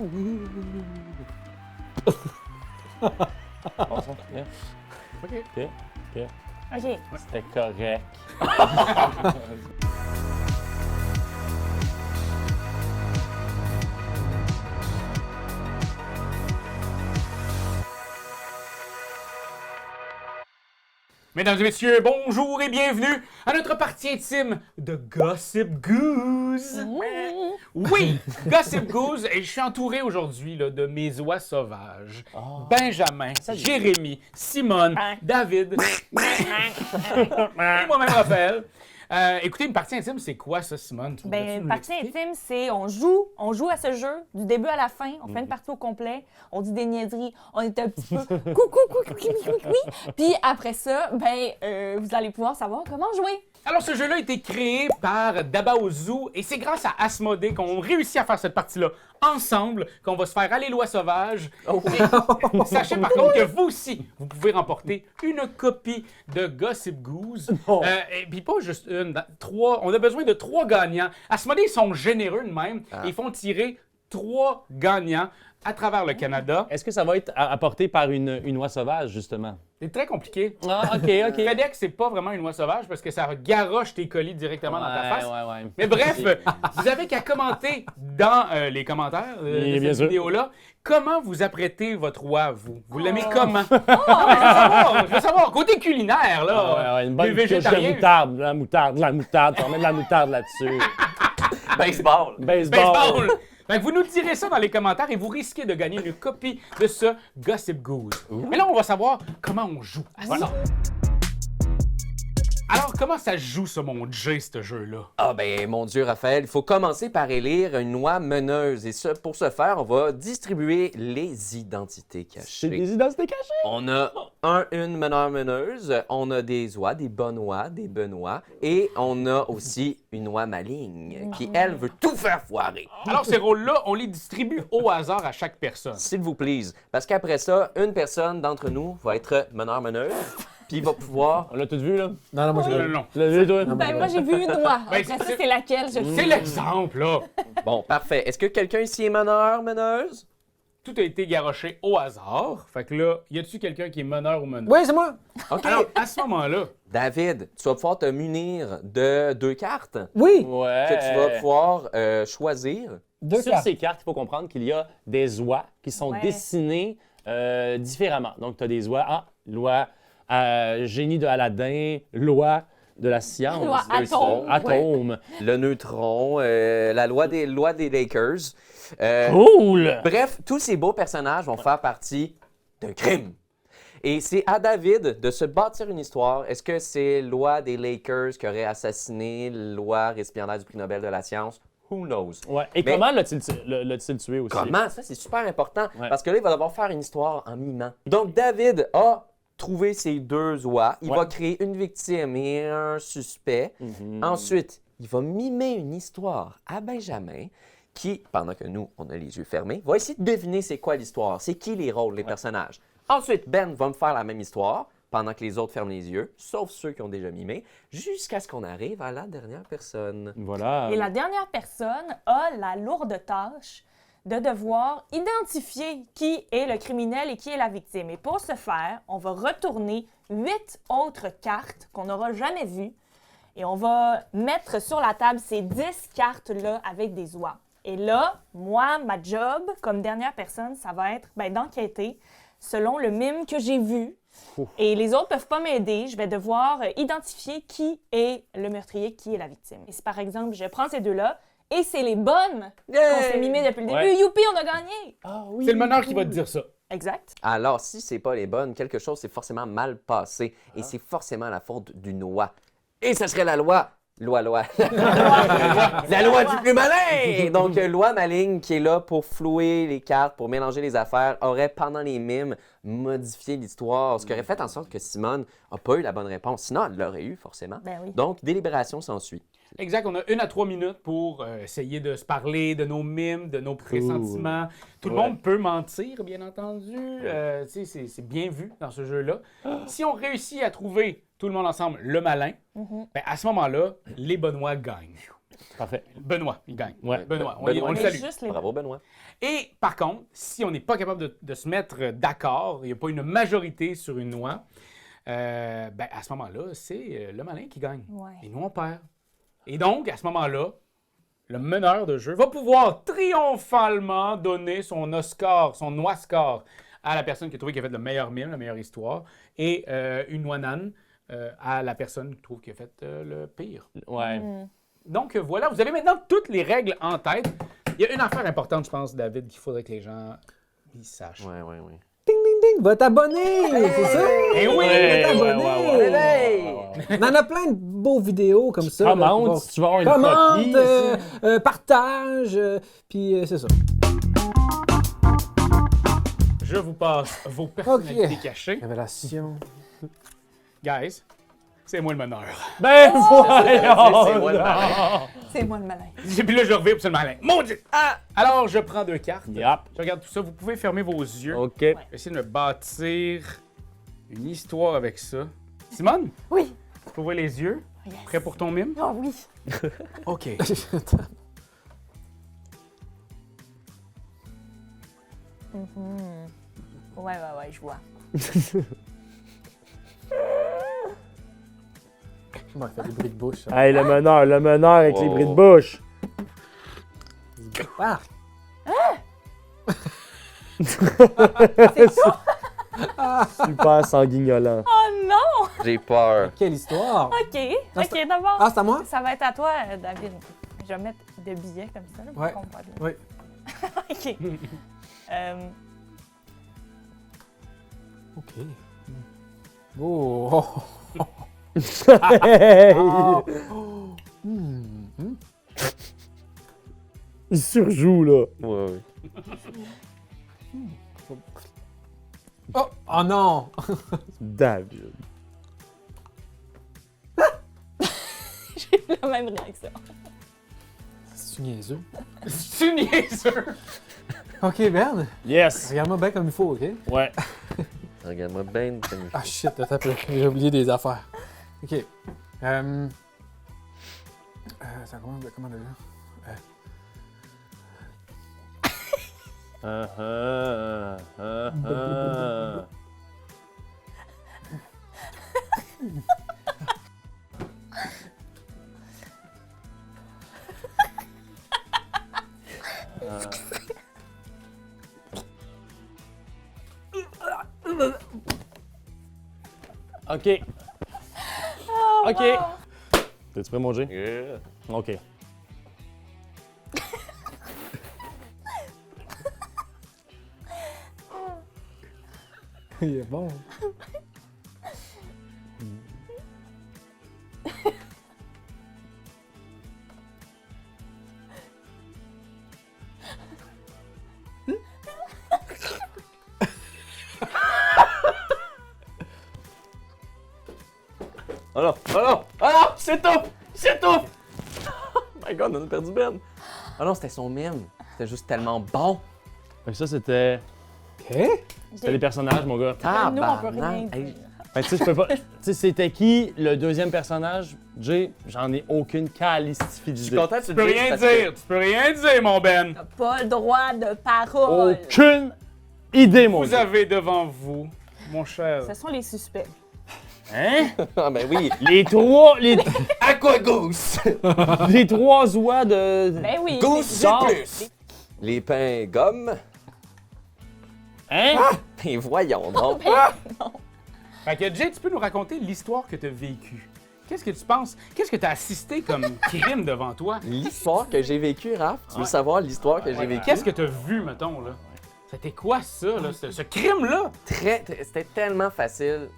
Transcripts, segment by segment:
Bon, ça, bien. OK. OK. C'était correct. Mesdames et messieurs, bonjour et bienvenue à notre partie intime de Gossip Goose. Oui, Gossip Goose, et je suis entouré aujourd'hui là, de mes oies sauvages. Benjamin, Jérémy, Simone, David et moi-même Raphaël. Écoutez, une partie intime, c'est quoi ça, Simone? Une partie intime, c'est on joue à ce jeu du début à la fin. On fait une partie au complet. On dit des niaiseries. On est un petit peu coucou. Puis après ça, vous allez pouvoir savoir comment jouer. Alors, ce jeu-là a été créé par Dabaozu et c'est grâce à Asmodée qu'on réussit à faire cette partie-là ensemble, qu'on va se faire aller l'oie sauvage. Et sachez par contre que vous aussi, vous pouvez remporter une copie de Gossip Goose. Et puis pas juste une, trois. On a besoin de 3 gagnants. Asmodée, ils sont généreux de même. Ils font tirer 3 gagnants à travers le Canada. Est-ce que ça va être apporté par une oie sauvage, justement? C'est très compliqué. Ah, OK. FedEx, c'est pas vraiment une oie sauvage parce que ça garoche tes colis directement dans ta face. Ouais. Mais bref, vous avez qu'à commenter dans les commentaires de bien cette sûr. vidéo-là comment vous apprêtez votre oie, vous. Vous l'aimez comment? Je veux savoir, côté culinaire, là. Une bonne les couche de végétariens. moutarde, de la moutarde. Tu remets de la moutarde là-dessus. Baseball. Baseball! Fait que vous nous direz ça dans les commentaires et vous risquez de gagner une copie de ce Gossip Goose. Mais là, on va savoir comment on joue à ça. Alors, comment ça joue, ça, mon J, ce jeu-là? Ah ben, mon Dieu, Raphaël, il faut commencer par élire une oie meneuse. Et ça, pour ce faire, on va distribuer les identités C'est cachées. des identités cachées. On a une meneur-meneuse, on a des oies, des bonnes oies, des benoît, et on a aussi une oie maligne qui, elle, veut tout faire foirer. Alors, ces rôles-là, on les distribue au hasard à chaque personne. S'il vous plaît, parce qu'après ça, une personne d'entre nous va être meneur-meneuse, puis il va pouvoir... On l'a tout vu, là? Non, moi, je Non. Tu l'as vu, toi? Moi, j'ai vu une oie. Après ça, c'est- c'est laquelle je C'est l'exemple, là. Bon, parfait. Est-ce que quelqu'un ici est meneur-meneuse? Tout a été garoché au hasard. Fait que là, y a-tu quelqu'un qui est meneur ou meneur? Oui, c'est moi. OK. Alors, à ce moment-là, David, tu vas pouvoir te munir de 2 cartes Oui. Ouais. que tu vas pouvoir choisir. Deux Sur cartes. ces cartes, il faut comprendre qu'il y a des oies qui sont Ouais. dessinées différemment. Donc, tu as des oies. L'oie génie de Aladdin, l'oie de la science. L'oie Deux atome. Atome. Le neutron, la loi des Lakers. Cool! Bref, tous ces beaux personnages vont faire partie d'un crime. Et c'est à David de se bâtir une histoire. Est-ce que c'est loi des Lakers qui aurait assassiné loi récipiendaire du prix Nobel de la science? Who knows? Ouais. Et Mais- comment l'a-t-il tué aussi? Comment? Ça, c'est super important. Ouais. Parce que là, il va devoir faire une histoire en mimant. Donc, David a trouvé ses 2 oies. Il Ouais. va créer une victime et un suspect. Ensuite, il va mimer une histoire à Benjamin qui, pendant que nous, on a les yeux fermés, va essayer de deviner c'est quoi l'histoire, c'est qui les rôles, les personnages. Ensuite, Ben va me faire la même histoire pendant que les autres ferment les yeux, sauf ceux qui ont déjà mimé, jusqu'à ce qu'on arrive à la dernière personne. Voilà. Et la dernière personne a la lourde tâche de devoir identifier qui est le criminel et qui est la victime. Et pour ce faire, on va retourner 8 autres cartes qu'on n'aura jamais vues et on va mettre sur la table ces 10 cartes-là avec des oies. Et là, moi, ma job comme dernière personne, ça va être d'enquêter selon le mime que j'ai vu. Et les autres ne peuvent pas m'aider. Je vais devoir identifier qui est le meurtrier, qui est la victime. Et si par exemple, je prends ces 2-là, et c'est les bonnes qu'on s'est mimées depuis le début, Ouais. youpi, on a gagné! Ah oui. c'est le meneur qui va te dire ça. Exact. Alors, si c'est pas les bonnes, quelque chose s'est forcément mal passé et c'est forcément la faute d'une loi. Et ça serait la loi. Loi. La loi du plus malin! Donc, loi maligne qui est là pour flouer les cartes, pour mélanger les affaires, aurait, pendant les mimes, modifié l'histoire, ce qui aurait fait en sorte que Simone n'a pas eu la bonne réponse. Sinon, elle l'aurait eu, forcément. Ben oui. Donc, délibération s'ensuit. Exact, on a 1 à 3 minutes pour essayer de se parler de nos mimes, de nos pressentiments. Tout le Ouais. monde peut mentir, bien entendu. Tu sais, c'est bien vu dans ce jeu-là. Si on réussit à trouver tout le monde ensemble le malin, ben, à ce moment-là, les Benoît gagnent. Parfait. Benoît, il gagne. Ouais. Benoît, on Benoît. le Mais salue. juste les Bravo, Benoît. Et par contre, si on n'est pas capable de se mettre d'accord, il n'y a pas une majorité sur une noix, ben à ce moment-là, c'est le malin qui gagne. Ouais. Et nous, on perd. Et donc, à ce moment-là, le meneur de jeu va pouvoir triomphalement donner son Oscar, son noix score à la personne qui a trouvé qu'il a fait le meilleur mime, la meilleure histoire, et une noix nan à la personne qui trouve qu'il a fait le pire. Ouais. Donc voilà, vous avez maintenant toutes les règles en tête. Il y a une affaire importante, je pense, David, qu'il faudrait que les gens ils sachent. Ouais. Ding, ding, ding, va t'abonner! C'est ça? Eh oui! Ouais, va ouais, t'abonner! ouais, ouais. On en a plein de beaux vidéos comme ça. là, qui vont- Commente si tu veux avoir une Commente, copie. partage, puis c'est ça. Je vous passe vos personnalités cachées. Révélation. Guys, c'est moi le meneur. Ben C'est voyons! moi le malin. C'est moi le malin. Et puis là, je reviens pour c'est le malin. Mon Dieu! Ah! Alors, je prends 2 cartes. Yup. Je regarde tout ça. Vous pouvez fermer vos yeux. OK. Je vais essayer de me bâtir une histoire avec ça. Simone, Oui. tu peux ouvrir les yeux. Yes. Prêt pour ton mime? Oh oui. OK. Ouais, je vois. On fait des bruits de bouche. ça. Hey, le meneur avec les Wow. bris de bouche. Ah, Super sanguignolant. Oh non! J'ai peur. quelle histoire! OK. Non, OK, d'abord. Ah, c'est à moi? Ça va être à toi, David. Je vais mettre des billets comme ça, là, pour Ouais. qu'on voit bien. Oui. OK. OK. Oh! Hey! Hmm. Il surjoue, là. Ouais. Oh! Oh non! David. J'ai eu la même réaction. C'est niaiseux. C'est une niaiseux. OK, Ben, Yes. regarde-moi bien comme il faut, OK? Ouais. Regarde-moi bien comme il faut. Ah shit, attends un peu. J'ai oublié des affaires. OK. Ça commence comment déjà? OK. OK. wow. T'es-tu prêt, mon G? Yeah. OK. Il est bon. Oh non! Oh non! Oh non! C'est tout! C'est tout! Oh my god, on a perdu Ben! Oh non, c'était son mime. C'était juste tellement bon. Fait que ça, c'était OK. les personnages, mon gars. Nous, on peut rien Tabarnak. dire. Hey, Fait que tu sais, je peux pas. Tu sais, c'était qui le deuxième personnage? Jay, j'en ai aucune calistifie je suis d'idée. content que tu Tu le peux dises rien parce que- dire. Tu peux rien dire, mon Ben. T'as pas le droit de parole. Aucune idée, mon Vous gars. avez devant vous, mon cher. Ce sont les suspects. Hein? Ah ben oui! Les trois. Les, Aqua Goose! les trois oies de. Ben oui. Goose, c'est- c'est genre- plus! Les pains gomme. Hein? Et voyons donc. Fait que Jay, tu peux nous raconter l'histoire que tu as vécue. Qu'est-ce que tu penses? Qu'est-ce que tu as assisté comme crime devant toi? L'histoire que j'ai vécue, Raph, tu veux savoir l'histoire que j'ai vécue? Qu'est-ce que tu as vu, mettons, là? C'était quoi ça, là? Ce crime-là? C'était tellement facile.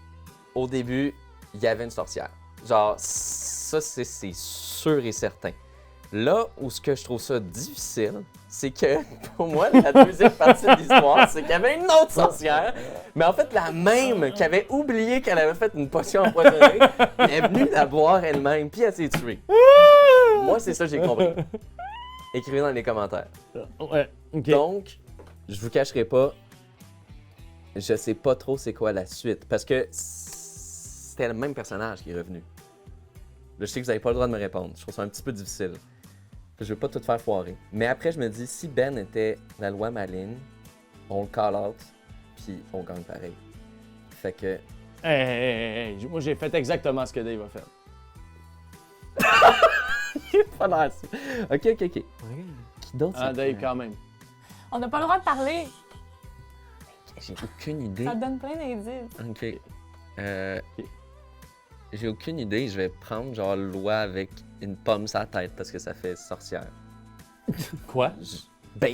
Au début, il y avait une sorcière. Genre, ça, c'est sûr et certain. Là où ce que je trouve ça difficile, c'est que, pour moi, la deuxième partie de l'histoire, c'est qu'il y avait une autre sorcière, mais en fait la même, qui avait oublié qu'elle avait fait une potion empoisonnée, elle est venue la boire elle-même, puis elle s'est tuée. Moi, c'est ça que j'ai compris. Écrivez dans les commentaires. Ouais, ok. Donc, je vous cacherai pas, je sais pas trop c'est quoi la suite, parce que c'était le même personnage qui est revenu. Là, je sais que vous n'avez pas le droit de me répondre, je trouve ça un petit peu difficile. Je veux pas tout faire foirer. Mais après, je me dis, si Ben était la loi maligne, on le call out, puis on gagne pareil. Fait que. Hey, moi, j'ai fait exactement ce que Dave a fait. Pas l'air ça. Ok. Qui d'autre? Ah, Dave, quand même. On n'a pas le droit de parler. J'ai aucune idée. Ça te donne plein d'indices. Ok. J'ai aucune idée. Je vais prendre genre loi avec une pomme sur la tête parce que ça fait sorcière. Quoi? T'as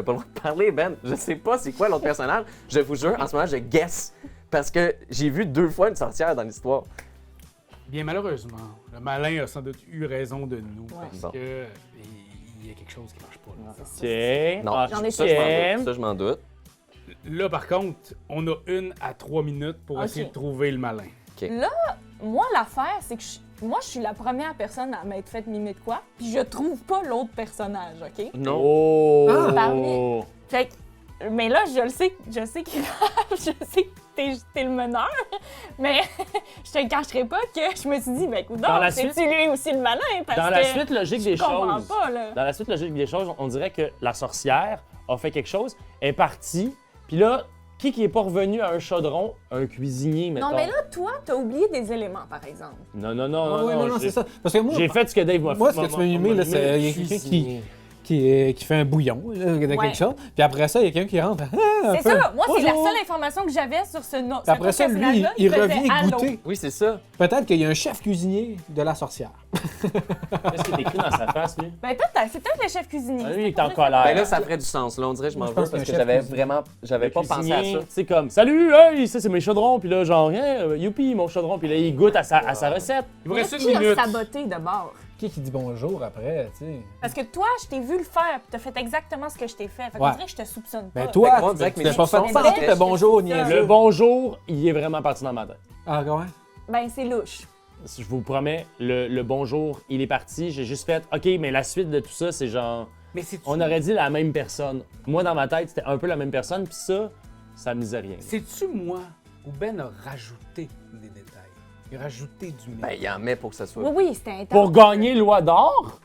pas le droit de parler, Ben. Je sais pas c'est quoi l'autre personnage. Je vous jure, en ce moment, je guess. Parce que j'ai vu 2 fois une sorcière dans l'histoire. Bien malheureusement, le malin a sans doute eu raison de nous parce Bon. que il y a quelque chose qui marche pas. Là. Tiens. Non, Ah, J'en ai ça, je m'en doute. Là, par contre, on a 1 à 3 minutes pour Ok. essayer de trouver le malin. Moi, l'affaire, c'est que moi, je suis la première personne à m'être fait mimer de quoi, puis je trouve pas l'autre personnage, OK? Non. Oh! Ah. Parmi- Fait que, mais là, je sais que je sais que t'es le meneur, mais je te cacherai pas que je me suis dit, ben écoute, Dans la c'est-tu lui aussi le malin? Parce Dans que la suite logique des je comprends choses, pas, là. dans la suite logique des choses, on dirait que la sorcière a fait quelque chose, est partie, puis là, qui est pas revenu à un chaudron? Un cuisinier, mettons. Non, mais là, toi, t'as oublié des éléments, par exemple. Non, Ah oui, non, j'ai- c'est ça. Parce que moi, J'ai fait ce que Dave m'a fait. moi, ce que tu m'as mimé, là, c'est il y a quelqu'un qui fait un bouillon là, de Ouais. quelque chose. Puis après ça, il y a quelqu'un qui rentre. C'est ça. Moi, c'est la bonjour. seule information que j'avais sur ce nom. Puis après ça, lui, il revient goûter. Oui, c'est ça. Peut-être qu'il y a un chef cuisinier de la sorcière. Qu'est-ce qui est écrit dans sa face, lui? Ben, peut-être, c'est peut-être le chef cuisinier. Ah, lui, il est en colère. Ben là, ça ferait du sens. Là, on dirait que je m'en Moi, veux je pense parce qu'il que y a un chef j'avais Le pas pensé à cuisinier, ça. tu sais, comme, salut, hey, ça c'est mes chaudrons, puis là, genre, hey, youpi, mon chaudron, puis là, il goûte à sa recette. Il vous Mais reste qui 1 a minute. saboté d'abord? Qui dit bonjour après, tu sais? Parce que toi, je t'ai vu le faire, puis t'as fait exactement ce que je t'ai fait. Fait qu'on Ouais. dirait que je te soupçonne pas. Ben toi, moi, on dirait que tu mes t'es pas fait soupçons penser sont le bonjour, faits. niaiseux. Le bonjour, il est vraiment parti dans ma tête. Ah, ouais? Ben, c'est louche. Je vous promets, le bonjour, il est parti. J'ai juste fait, OK, mais la suite de tout ça, c'est genre, Mais c'est on aurait dit la même personne. Moi, dans ma tête, c'était un peu la même personne, puis ça me disait rien. C'est-tu moi ou Ben a rajouté des détails? Il a rajouté du Ben, mec. il en met pour que ça soit. Oui, oui, c'était intense. Pour gagner l'Oie d'or?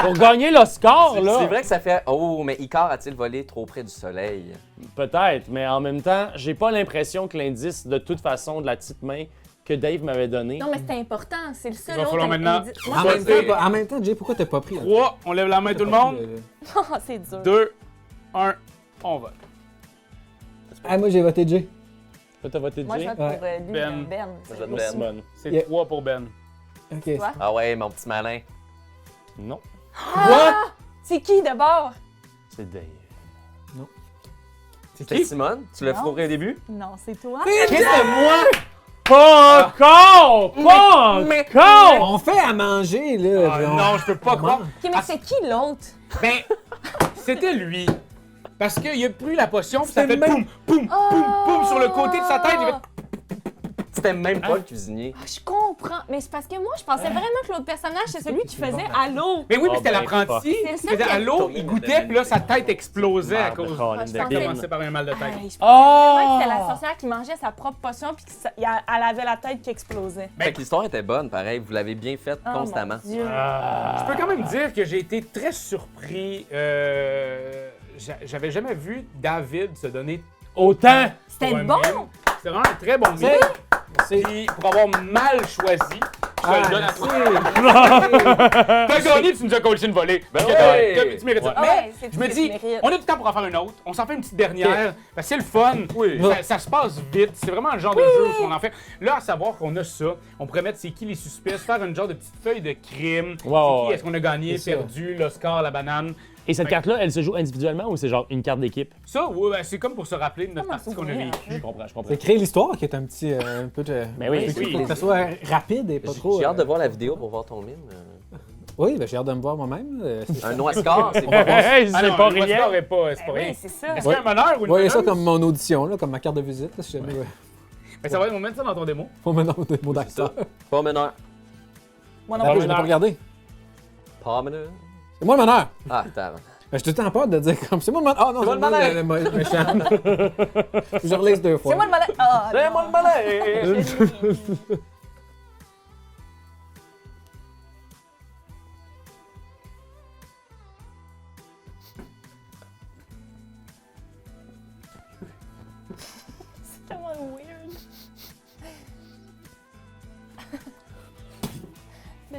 Pour gagner l'Oscar, là? C'est vrai que ça fait. Oh, mais Icar a-t-il volé trop près du soleil? Peut-être, mais en même temps, j'ai pas l'impression que l'indice, de toute façon, de la petite main que Dave m'avait donné. Non, mais c'était important. C'est le seul Il va autre falloir maintenant- indice. En Moi, même, c'est- temps, en même temps, Jay, pourquoi t'as pas pris? 3, on lève la main tout le monde. c'est dur. 2, 1, on va. Ah, moi, j'ai voté Jay. Toi, t'as voté Moi, je Jay? vote pour lui, Ben. Ben. Je vote Moi, Ben. Simone. C'est Yeah. 3 pour Ben. OK. Toi? Ah ouais, mon petit malin. Non, Ah! C'est qui d'abord? c'est Dave. C'est C'est qui? Simone? Tu l'as Non. fourré au début? Non, c'est toi. Qu'est-ce que moi? Pas encore! Pas encore! On fait à manger, là. Ah, puis on- non, je peux pas on croire. mange. OK, mais c'est qui l'autre? Ben, c'était lui. Parce qu'il a pris la potion, puis ça C'était fait même- poum, poum, poum, poum sur le côté de sa tête. Il fait... C'était même pas le cuisinier. Ah, je comprends. Mais c'est parce que moi, je pensais vraiment que l'autre personnage, c'est celui qui faisait Allô. Mais oui, mais Ah, c'était ben, l'apprenti. C'est le Il seul faisait qui- allô, il goûtait, puis là, sa tête explosait à cause. Colin je de pensais- Il Bin. commençait par un mal de tête. Hey, je pensais Ah! vraiment que c'était la sorcière qui mangeait sa propre potion puis qu'elle avait la tête qui explosait. Fait que l'histoire était bonne, pareil. Vous l'avez bien faite Oh, constamment. mon Dieu. Je peux quand même dire que j'ai été très surpris. J'avais jamais vu David se donner Autant! C'était pour un bon! mime. C'était vraiment un très bon mime. C'est- Puis pour avoir mal choisi, je te Ah, le donne à merci. toi. T'as gagné, tu nous as collé une volée. Ben Ok, ouais. tu mérites ça. Ah Mais ouais, c'est je me tout dis, ce que tu mérites. on a du temps pour en faire une autre. On s'en fait une petite dernière. Parce que c'est le fun. Oui. Ça se passe vite. C'est vraiment le genre de jeu où on en fait. Là, à savoir qu'on a ça, on pourrait mettre c'est qui les suspects, faire une genre de petite feuille de crime. C'est qui, ouais. est-ce qu'on a gagné, C'est ça. perdu, l'Oscar, la banane. Et cette carte-là, elle se joue individuellement ou c'est genre une carte d'équipe? Ça, ouais, ben, c'est comme pour se rappeler de notre Comment partie qu'on a s'ouvrir, vécue. Je comprends, je comprends. C'est créer l'histoire qui est un petit. Un peu de. Mais oui, Faut oui. que ça soit rapide et pas trop. J'ai hâte de voir la vidéo pour voir ton mime. Oui, ben j'ai hâte de me voir moi-même. Un Oscar, c'est Hey, pas c'est Ah non, pas le Oscar rien! est pas, c'est Ben pas rien. oui, c'est ça. Est-ce qu'il y a un meneur ou une Voyez ça meneuse? comme mon audition, là, comme ma carte de visite. Là, si jamais. Ouais. Mais ça va être, on va mettre ça dans ton démo. Faut me nommer des mots d'acteur. Pas meneur. Moi Ah, non je plus. l'ai pas regardé. Pas meneur. C'est moi le meneur. Ah, t'as. Ben, j'ai tout le temps peur de dire comme c'est moi le meneur. Ah non, C'est moi le le méchant. Je relise deux fois. C'est moi le malin. Ah, C'est non. moi le malin!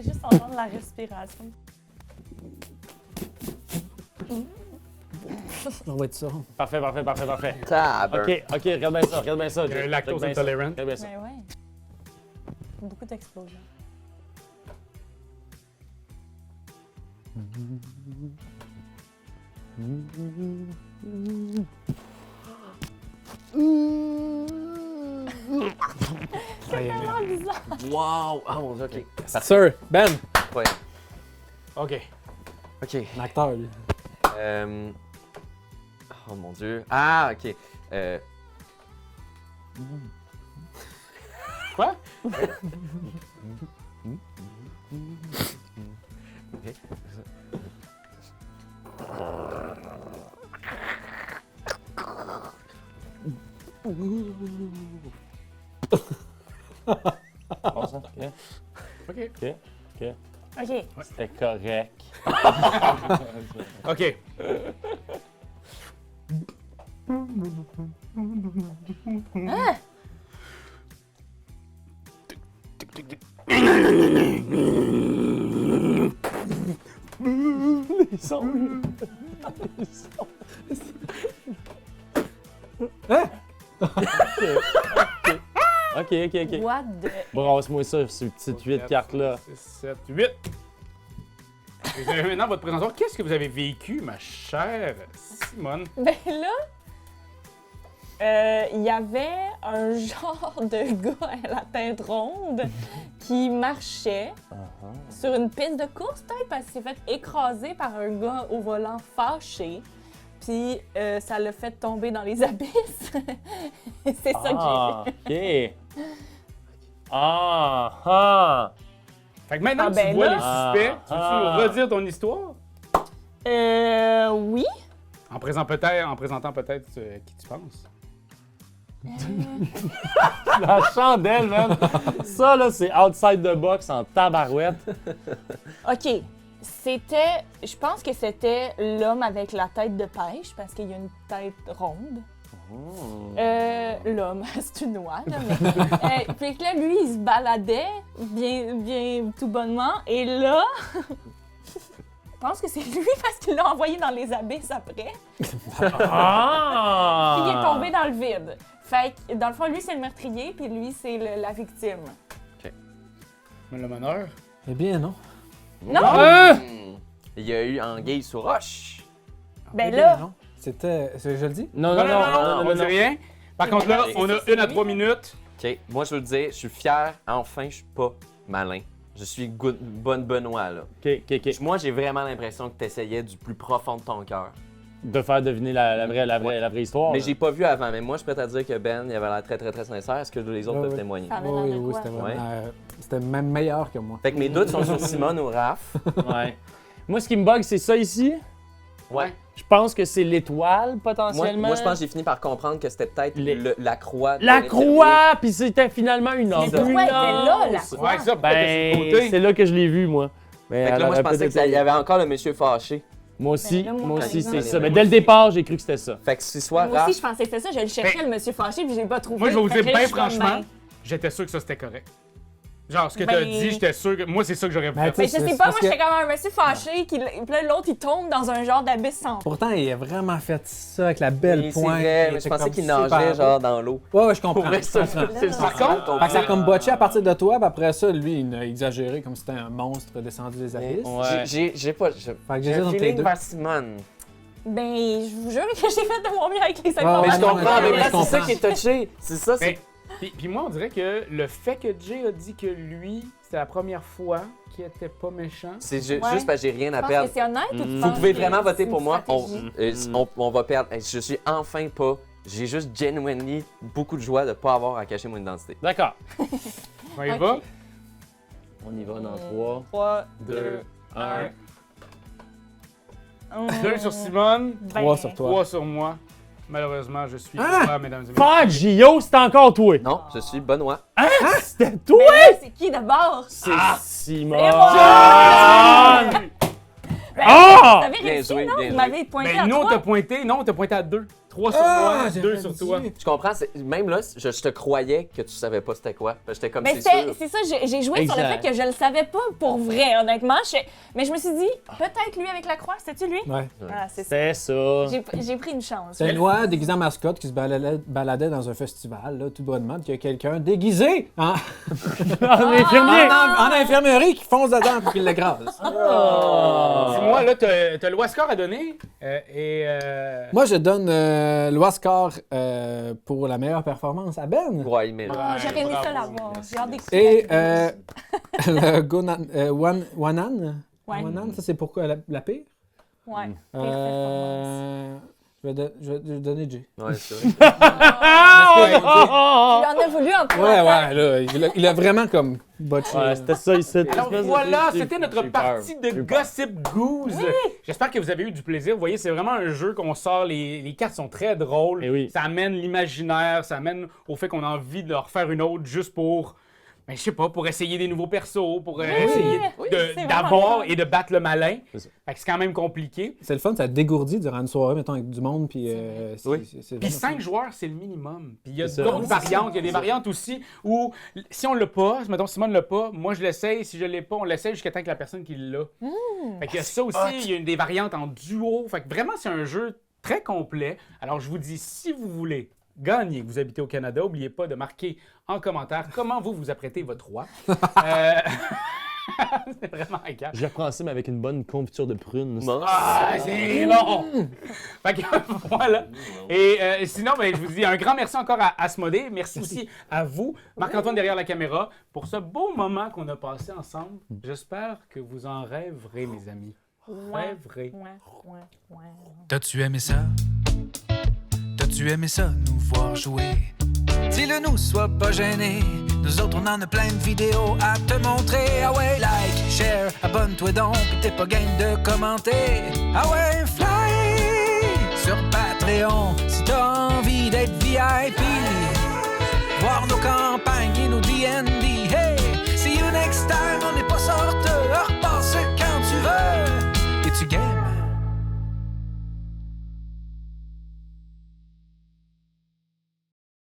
fais juste entendre la respiration. On va être ça. Parfait. Taber. OK, regarde bien ça, Il y a un lactose Regarde bien ça, intolerant. regarde bien ça. Mais ouais. Beaucoup d'explosions. Ça y est, Tellement bizarre. Wow! Ah mon dieu, ok. Sir, Ben, Ouais. OK. Ok. un acteur, lui. Oh mon dieu. Ah, ok. Quoi? Bon, ça, OK. OK. OK. C'était correct. OK. Hein? Ils sont... OK. What the... Brasse-moi ça, ces petites 8 cartes-là. 6, 7, 8. Et vous avez maintenant votre présentation. Qu'est-ce que vous avez vécu, ma chère Simone? Ben là, il y avait un genre de gars à la tête ronde qui marchait sur une piste de course, peut-être, parce qu'il s'est fait écraser par un gars au volant fâché. Puis ça l'a fait tomber dans les abysses. C'est ça que j'ai fait. OK. Ah! Fait que maintenant Ah, que ben tu vois là. les suspects, tu veux-tu nous redire ton histoire? Oui. En présentant peut-être qui tu penses. La chandelle, man! Ça, là, c'est outside the box en tabarouette. OK. C'était... Je pense que c'était l'homme avec la tête de pêche, parce qu'il y a une tête ronde. L'homme, c'est une oie, là, mais... puis que là, lui, il se baladait bien tout bonnement, et là... Je pense que c'est lui, parce qu'il l'a envoyé dans les abysses après. Ah! Puis il est tombé dans le vide. Fait que, dans le fond, lui, c'est le meurtrier, puis lui, c'est la victime. Mais le meneur. Eh bien, non. Non! Il y a eu Anguille sous roche. Ben Eh bien, là... non. C'était. Je le dis? Non, Non, on dit rien. Par contre, là, c'est on a c'est 1 à lui, 3 là. minutes. Ok, moi je veux te dire, je suis fier, enfin je suis pas malin. Je suis bonne Benoît là. OK. Moi j'ai vraiment l'impression que tu essayais du plus profond de ton cœur. De faire deviner la vraie histoire. Mais là. j'ai pas vu avant, mais moi je peux te dire que Ben il avait l'air très sincère. Est-ce que les autres Ouais, peuvent ouais. témoigner? Ça avait l'air de Oui, quoi? c'était Ouais. vraiment. C'était même meilleur que moi. Fait que mes doutes sont sur Simone ou Raph. Ouais. Moi, ce qui me bug, c'est ça ici. Ouais. Je pense que c'est l'étoile, Moi, potentiellement. moi je pense que j'ai fini par comprendre que c'était peut-être la croix. de La l'infirmier. croix, puis c'était finalement une Mais ambulance. pourquoi elle était là, la croix? Ouais, ça, peut-être Ben, que c'est c'est là que je l'ai vu, moi. Mais Fait que là, moi je elle aurait pensais peut-être- qu'il y avait encore le monsieur fâché. Moi aussi, Ben là, moi, moi par aussi, exemple, c'est ça. moi Mais dès le départ, j'ai cru que c'était ça. Fait que si soit Moi Raph. aussi, je pensais que c'était ça. Je le cherchais, le monsieur fâché, puis je l'ai pas trouvé. Moi, je vais vous Fait dire que là, bien je suis comme, franchement, ben, j'étais sûr que ça c'était correct. Genre, ce que Ben- t'as dit, j'étais sûr que. Moi, c'est ça que j'aurais Ben, fait. Mais je C'est sais pas, parce moi, que- j'étais comme un monsieur fâché, puis là, l'autre, il tombe dans un genre d'abysse sans fond. Pourtant, il a vraiment fait ça avec la belle Oui, c'est pointe. vrai, il mais je était pensais comme qu'il super nageait beau. genre dans l'eau. Ouais, je comprends. Pour vrai, ça, Je comprends. c'est le Par contre, Fait que ça a comme botché à partir de toi, puis après ça, lui, il a exagéré comme si c'était un monstre descendu des abysses. Ouais. J'ai pas. Fait que J'ai j'hésite un entre les feeling deux. vers Simone. Ben, je vous jure que j'ai fait de mon mieux avec les ouais, Mais informations. je non, comprends, mais mais là, je c'est ça comprends. qui est touché. C'est ça, c'est. Ben, puis moi, on dirait que le fait que Jay a dit que lui, c'était la première fois qu'il était pas méchant. C'est Ouais. juste parce que j'ai rien Je à pense perdre. que c'est honnête ou tu Vous penses Vous pouvez que vraiment c'est voter une pour moi. stratégie? On va perdre. Je suis enfin pas. J'ai juste genuinely beaucoup de joie de pas avoir à cacher mon identité. D'accord. On y Ok. va? On y va dans 3, 3, 2, 1. 2 sur Simone, 3 sur toi. 3 sur moi. Malheureusement, je suis Ah! pas, mesdames et messieurs. Fuck, Gio, c'est encore toi. Non, je suis Benoît. C'était toi. C'est qui d'abord? C'est Simon. Et Ah! Vous avez Bien réussi, joué, non? bien Vous joué. m'avez pointé Ben, à nous, on 3. t'a pointé. Non, on t'a pointé à 2. 3 sur moi, j'ai 2 pas sur dit. toi. Je comprends, même là, je te croyais que tu savais pas c'était quoi. J'étais comme, Mais c'est sûr. c'est ça, j'ai joué sur le Exact. fait que je le savais pas pour vrai, honnêtement. Mais je me suis dit, peut-être lui avec la croix, c'était-tu lui? Ouais. Ah, c'est ça. C'est ça. J'ai pris une chance. C'est une oie déguisée en mascotte qui se baladait dans un festival, là, tout bonnement, puis il y a quelqu'un déguisé en Infirmier! en infirmerie qui fonce dedans pour qu'il l'écrase. Dis-moi, là, t'as le Wascar à donner. Moi, je donne l'Oscar pour la meilleure performance à Ben. Ouais, il mérite. Oh, j'aurais aimé ça bravo. l'avoir. J'ai hâte d'écouter. Et la le Wanan. Ouais. Wanan, ça c'est pourquoi la pire? Ouais. Pire performance. Je vais donner Jay. Ouais, c'est vrai. Tu en as voulu en toi. Ouais, là, il a vraiment comme botché. Ouais, c'était ça ici. Alors voilà, c'était notre J'ai eu peur. partie de J'ai eu peur. Gossip Goose. J'espère que vous avez eu du plaisir. Vous voyez, c'est vraiment un jeu qu'on sort. Les cartes sont très drôles. Eh oui. Ça amène l'imaginaire, ça amène au fait qu'on a envie de leur faire une autre juste pour, je sais pas, pour essayer des nouveaux persos, pour essayer c'est vraiment d'avoir le fun. et de battre le malin. C'est ça. Fait que c'est quand même compliqué. C'est le fun, ça dégourdit durant une soirée, mettons, avec du monde. Puis, Oui. c'est Puis vraiment 5 joueurs, c'est le minimum. Puis il y a C'est ça. d'autres variantes. Il y a des variantes aussi où, si on l'a pas, mettons Simone l'a pas, moi je l'essaye. Si je l'ai pas, on l'essaye jusqu'à temps que la personne qui l'a. Fait qu'il y a ça aussi. Il y a des variantes en duo. Fait que vraiment, c'est un jeu très complet. Alors je vous dis, si vous voulez gagner, que vous habitez au Canada, n'oubliez pas de marquer en commentaire comment vous apprêtez votre roi. C'est vraiment agréable. Je reprends ça, mais avec une bonne confiture de prunes. Bon. Ah, c'est bon! Fait que voilà. Et sinon, je vous dis un grand merci encore à Asmodée. Merci aussi à vous, Marc-Antoine derrière la caméra, pour ce beau moment qu'on a passé ensemble. J'espère que vous en rêverez, mes amis. Rêverez. Ouais. T'as-tu aimé ça? T'as-tu aimé ça, nous voir jouer? Dis-le nous, sois pas gêné. Nous autres, on en a plein de vidéos à te montrer. Ah ouais, like, share, abonne-toi donc. Pis t'es pas game de commenter. Ah ouais, fly sur Patreon. Si t'as envie d'être VIP, voir nos campagnes et nos D&D.